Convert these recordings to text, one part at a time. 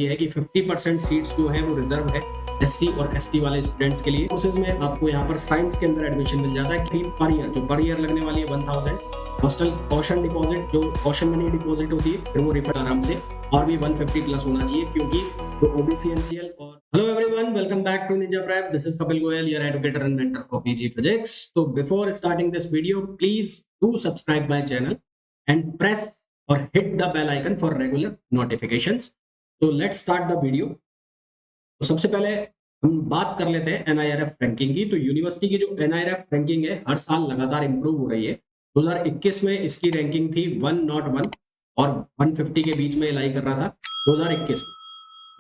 है कि 50% सीट्स जो है वो रिजर्व है एससी और एसटी वाले स्टूडेंट्स के लिए। कोर्सेज में आपको यहाँ पर साइंस के अंदर एडमिशन मिल जाता है कि पर ईयर, जो पर ईयर लगने वाली है 1000 हॉस्टल कॉशन डिपॉजिट, जो कॉशन मनी डिपॉजिट होती है, फिर वो रिफंड आराम से और भी 150 प्लस होना चाहिए, क्योंकि जो ओबीसी एनसीएल। और hello everyone, welcome back to Ninja Prep. This is Kapil Goyal, your educator and mentor for PG physics. तो before starting this video, please do subscribe my channel and press or hit the bell icon for regular notifications. तो let's start the video. तो सबसे पहले हम बात कर लेते हैं एनआईआरएफ रैंकिंग की। तो यूनिवर्सिटी की जो एनआईआरएफ रैंकिंग है हर साल लगातार इंप्रूव हो रही है। 2021 में इसकी रैंकिंग थी 101 और 150 के बीच में लाई कर रहा था 2021 में।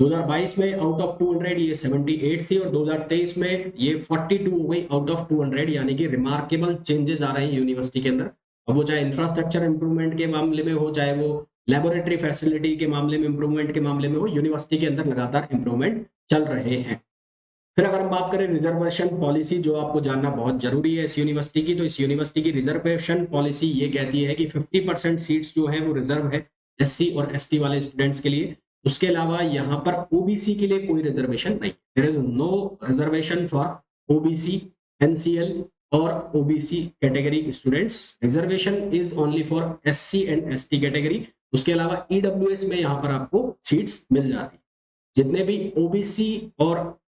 2022 में आउट ऑफ 200 ये 78 थी और 2023 में ये 42 हो गई आउट ऑफ 200, यानी कि रिमार्केबल चेंजेस आ रहे हैं यूनिवर्सिटी के अंदर। अब वो चाहे इंफ्रास्ट्रक्चर इंप्रूवमेंट के मामले में हो, चाहे वो लेबोरेटरी फैसिलिटी के मामले में इंप्रूवमेंट के मामले में हो, यूनिवर्सिटी के अंदर लगातार इंप्रूवमेंट चल रहे हैं। फिर अगर हम बात करें रिजर्वेशन पॉलिसी, जो आपको जानना बहुत जरूरी है इस यूनिवर्सिटी की, तो इस यूनिवर्सिटी की रिजर्वेशन पॉलिसी ये कहती है कि 50% सीट्स जो है वो रिजर्व है एससी और एसटी वाले स्टूडेंट्स के लिए। उसके अलावा यहाँ पर ओबीसी के लिए कोई रिजर्वेशन नहीं। There is no reservation for OBC, NCL और OBC category students. Reservation is only for SC and ST category. उसके अलावा ईडब्ल्यूएस में यहाँ पर आपको सीट्स मिल जाती है। जितने भी ओबीसी और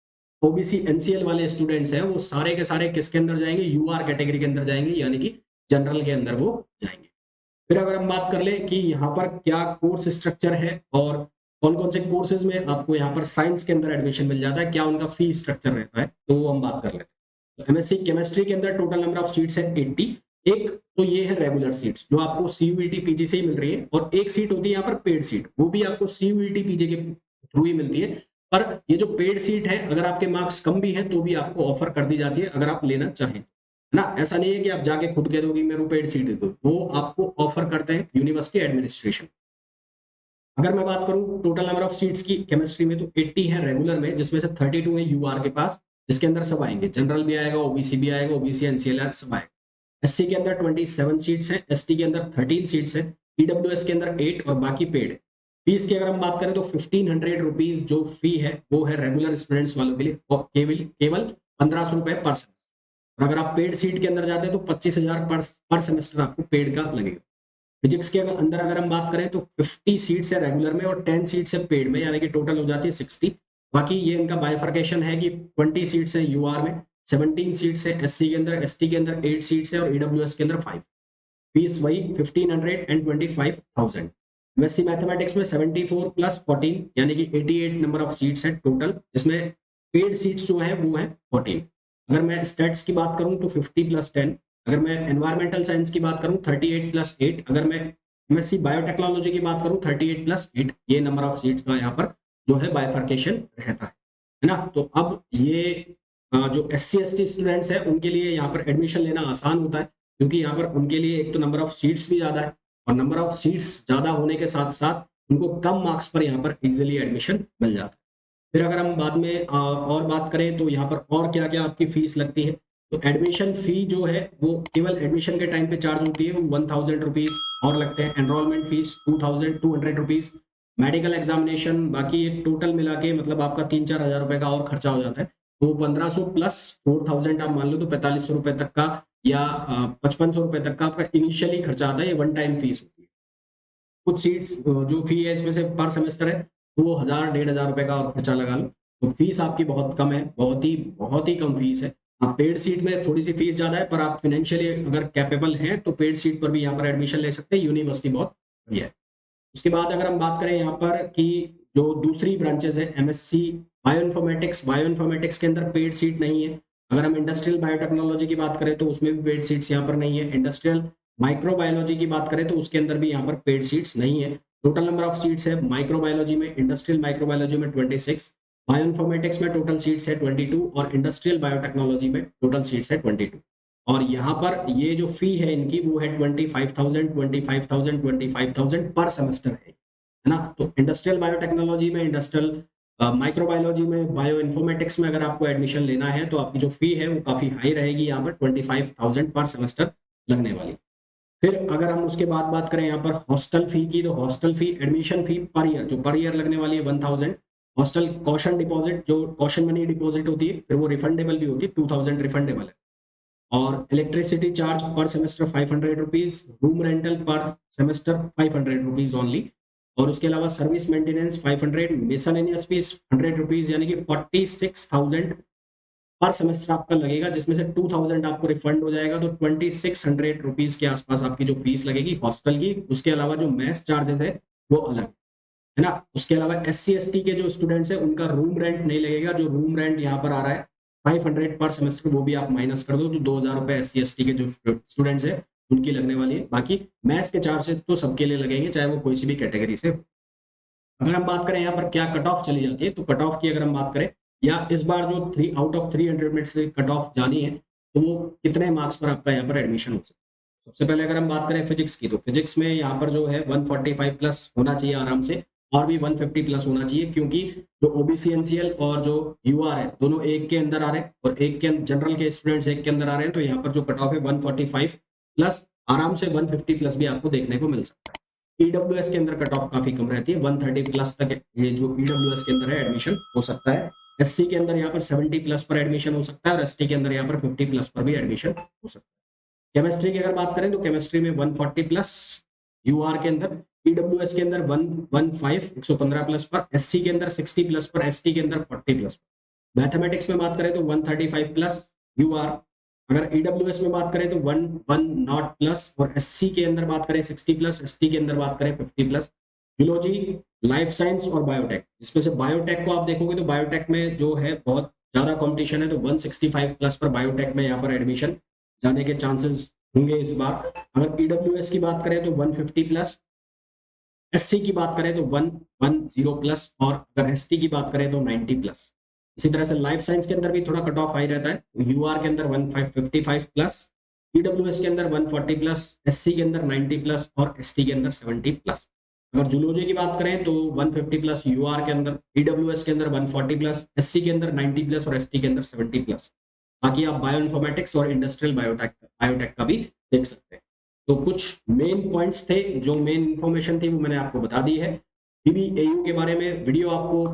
ओबीसी एनसीएल वाले स्टूडेंट्स हैं वो सारे के सारे किसके अंदर जाएंगे? यूआर कैटेगरी के अंदर जाएंगे, यानी कि जनरल के अंदर वो जाएंगे। फिर अगर हम बात कर ले कि यहाँ पर क्या कोर्स स्ट्रक्चर है और कौन कौन से कोर्सेज में आपको यहाँ पर साइंस के अंदर एडमिशन मिल जाता है, क्या उनका फी स्ट्रक्चर रहता है, तो वो हम बात कर लेते हैं। तो एमएससी केमिस्ट्री के अंदर टोटल नंबर ऑफ सीट्स है 80। एक तो ये है रेगुलर सीट्स जो आपको सीयूईटी पीजी से ही मिल रही है, और एक सीट होती है यहाँ पर पेड सीट, वो भी आपको सीयूईटी पीजी के थ्रू ही मिलती है। पर ये जो पेड सीट है, अगर आपके मार्क्स कम भी है तो भी आपको ऑफर कर दी जाती है अगर आप लेना चाहें ना। ऐसा नहीं है कि आप जाके खुद कह दोगे मेरे को पेड सीट दे दो, वो आपको ऑफर करते हैं यूनिवर्सिटी एडमिनिस्ट्रेशन। अगर मैं बात करूं टोटल नंबर ऑफ सीट्स की केमिस्ट्री में, तो 80 है रेगुलर में, जिसमें से 32 है यूआर के पास, जिसके अंदर सब आएंगे, जनरल भी आएगा, ओबीसी भी आएगा, ओबीसी एनसीएल सब आएगा। एससी के अंदर 27 सीट्स हैं, एसटी के अंदर 13 सीट्स हैं, ईडब्ल्यूएस के अंदर 8 और बाकी पेड। फीस की अगर हम बात करें तो 1500 रुपीज जो फी है वो है रेगुलर स्टूडेंट्स वालों के लिए, और केवल 1500 रुपए पर सेमेस्टर। और अगर आप पेड सीट के अंदर जाते हैं तो 25,000 पर सेमेस्टर आपको पेड का लगेगा। फिजिक्स के अंदर अगर हम बात करें तो 50 सीट्स है रेगुलर में और 10 सीट्स है पेड में, यानी कि टोटल हो जाती है 60। बाकी ये इनका बाइफर्केशन है कि 20 सीट्स है यूआर में, 17 सीट्स है एससी के अंदर, एसटी के अंदर 8 सीट्स है और ईडब्ल्यूएस के अंदर 5। फीस वही 1500 एंड 25,000। एमएससी मैथमेटिक्स में 74 प्लस 14 यानी कि 88 नंबर ऑफ सीट्स है टोटल, जिसमें पेड सीट्स जो है वो है 14। अगर मैं स्टेट्स की बात करूं तो 50 प्लस 10। अगर मैं एनवायरमेंटल साइंस की बात करूं 38 प्लस 8। अगर मैं एमएससी बायोटेक्नोलॉजी की बात करूं 38 प्लस 8। ये नंबर ऑफ सीट्स का यहाँ पर जो है बाइफर्केशन रहता है ना। तो अब ये जो एससी एसटी स्टूडेंट्स हैं उनके लिए यहाँ पर एडमिशन लेना आसान होता है, क्योंकि यहाँ पर उनके लिए एक तो नंबर ऑफ सीट्स भी ज्यादा है, और नंबर ऑफ सीट्स ज्यादा होने के साथ साथ उनको कम मार्क्स पर यहाँ पर इजीली एडमिशन मिल जाता है। फिर अगर हम बाद में और बात करें तो यहाँ पर और क्या क्या आपकी फीस लगती है, तो एडमिशन फी जो है वो केवल एडमिशन के टाइम पे चार्ज होती है, वो 1000 रुपीज और लगते हैं। Enrolment fees 2200 rupees, medical examination, बाकी ये टोटल मिला के मतलब आपका 3-4 हजार रुपए का और खर्चा हो जाता है। तो 1500 प्लस 4000 आप मान लो तो 4500 रुपए तक का या 5500 रुपए तक का आपका इनिशियली खर्चा आता है। ये वन टाइम फीस होती है। कुछ सीट्स जो फी है इसमें से पर सेमेस्टर है तो वो 1000-1500 रुपए का और खर्चा लगा लो, तो फीस आपकी बहुत कम है, बहुत ही कम फीस है। हाँ, पेड सीट में थोड़ी सी फीस ज्यादा है, पर आप फाइनेंशियली अगर कैपेबल हैं तो पेड सीट पर भी यहाँ पर एडमिशन ले सकते हैं। यूनिवर्सिटी बहुत बढ़िया है। उसके बाद अगर हम बात करें यहाँ पर कि जो दूसरी ब्रांचेस है एमएससी बायोइन्फॉर्मेटिक्स, बायोइन्फॉर्मेटिक्स के अंदर पेड सीट नहीं है। अगर हम इंडस्ट्रियल बायोटेक्नोलॉजी की बात करें तो उसमें भी पेड सीट्स यहाँ पर नहीं है। इंडस्ट्रियल माइक्रोबायोलॉजी की बात करें तो उसके अंदर भी यहाँ पर पेड सीट्स नहीं है। टोटल नंबर ऑफ सीट्स है माइक्रोबायोलॉजी में, इंडस्ट्रियल माइक्रोबायोलॉजी में 26, बायोइन्फॉर्मेटिक्स में टोटल सीट्स है 22 और इंडस्ट्रियल बायोटेक्नोलॉजी में टोटल सीट्स है 22। और यहाँ पर ये जो फी है इनकी वो है 25,000 पर सेमेस्टर है ना। तो इंडस्ट्रियल बायोटेक्नोलॉजी में, इंडस्ट्रियल माइक्रोबायोलॉजी में, बायो इन्फॉर्मेटिक्स में अगर आपको एडमिशन लेना है तो आपकी जो फी है वो काफी हाई रहेगी, यहाँ पर 25,000 पर सेमेस्टर लगने वाली। फिर अगर हम उसके बाद बात करें यहाँ पर हॉस्टल फी की, तो hostel fee admission fee per year जो पर ईयर लगने वाली है 1000, हॉस्टल कॉशन डिपॉजिट जो कॉशन मनी डिपॉजिट होती है फिर वो रिफंडेबल भी होती है, 2000 रिफंडेबल है। और इलेक्ट्रिसिटी चार्ज पर सेमेस्टर 500 रुपीज, रूम रेंटल पर सेमेस्टर 500 रुपीज ओनली, और उसके अलावा service maintenance 500, miscellaneous fees 100 rupees, यानी कि 46,000 पर सेमेस्टर आपका लगेगा, जिसमें से 2000 आपको रिफंड हो जाएगा, तो 2600 रुपीज के आसपास आपकी जो फीस लगेगी हॉस्टल की। उसके अलावा जो मेस चार्जेस है वो अलग है ना। उसके अलावा SC ST के जो स्टूडेंट्स हैं उनका रूम रेंट नहीं लगेगा, जो रूम रेंट यहाँ पर आ रहा है 500 पर सेमेस्टर, वो भी आप माइनस कर दो तो 2000 रुपए SC ST के जो स्टूडेंट्स हैं उनकी लगने वाली है। बाकी मैथ्स के चार्जेस तो सबके लिए लगेंगे, चाहे वो कोई सी भी कैटेगरी से। अगर हम बात करें यहाँ पर क्या कट ऑफ चली जाती है, तो कट ऑफ की अगर हम बात करें, या इस बार जो 3 आउट ऑफ 300 में से कट ऑफ जानी है, तो वो कितने मार्क्स पर आपका यहाँ पर एडमिशन हो सकता है। सबसे पहले अगर हम बात करें फिजिक्स की, तो फिजिक्स में यहाँ पर जो है 145 प्लस होना चाहिए आराम से, और भी 150 प्लस होना चाहिए, क्योंकि जो ओबीसी एनसीएल और जो यूआर है दोनों एक के अंदर आ रहे हैं, और एक के जनरल के स्टूडेंट्स एक के अंदर आ रहे हैं, तो यहाँ पर जो कट ऑफ है 145 प्लस, आराम से 150 प्लस भी आपको देखने को मिल सकता है। ईडब्ल्यूएस के अंदर कट ऑफ काफी कम रहती है, 130 प्लस तक ये जो ईडब्ल्यूएस के अंदर है एडमिशन हो सकता है। एससी के अंदर यहाँ पर 70 प्लस पर एडमिशन हो सकता है, और एसटी के अंदर यहाँ पर 50 प्लस पर भी एडमिशन हो सकता है। केमिस्ट्री की अगर बात करें, तो केमिस्ट्री में 140 प्लस यूआर के अंदर, ईडब्ल्यूएस के अंदर 115 प्लस पर, एससी के अंदर 60 प्लस पर, एसटी के अंदर 40 प्लस पर। मैथमेटिक्स में बात करें तो 135 प्लस यूआर, अगर ईडब्ल्यूएस में बात करें तो 110 प्लस, और एससी के अंदर बात करें 60 प्लस, एसटी के अंदर बात करें 50 प्लस। जूलॉजी, लाइफ साइंस और बायोटेक, इसमें से बायोटेक को आप देखोगे तो बायोटेक में जो है बहुत ज्यादा कंपटीशन है, तो 165 प्लस पर बायोटेक में यहाँ पर एडमिशन जाने के चांसेस होंगे इस बार। अगर ईडब्ल्यूएस की बात करें तो 150 प्लस, एससी की बात करें तो 110 प्लस, और अगर एसटी की बात करें तो 90 प्लस। इसी तरह से लाइफ साइंस के अंदर भी थोड़ा कट ऑफ हाई रहता है, यूआर के अंदर 155 प्लस, ईडब्ल्यूएस के अंदर 140 प्लस, एससी के अंदर 90 प्लस, और एसटी के अंदर 70 प्लस। अगर जूलॉजी की बात करें तो 150 प्लस यूआर के अंदर, ईडब्ल्यूएस के अंदर 140 प्लस, एससी के अंदर 90 प्लस, और एसटी के अंदर 70 प्लस। बाकी आप बायो इन्फॉर्मेटिक्स और इंडस्ट्रियल बायोटेक का भी देख सकते हैं। तो कुछ मेन पॉइंट्स थे, जो मेन इंफॉर्मेशन थी वो मैंने आपको बता दी है। बीबीएयू के बारे में वीडियो आपको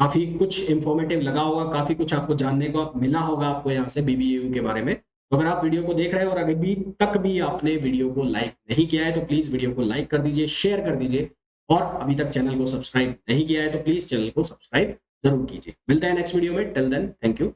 काफी कुछ इंफॉर्मेटिव लगा होगा, काफी कुछ आपको जानने को मिला होगा आपको यहाँ से बीबीएयू के बारे में। तो अगर आप वीडियो को देख रहे हैं और अभी तक भी आपने वीडियो को लाइक नहीं किया है, तो प्लीज वीडियो को लाइक कर दीजिए, शेयर कर दीजिए, और अभी तक चैनल को सब्सक्राइब नहीं किया है तो प्लीज चैनल को सब्सक्राइब जरूर कीजिए। मिलते हैं नेक्स्ट वीडियो में, टिल देन थैंक यू।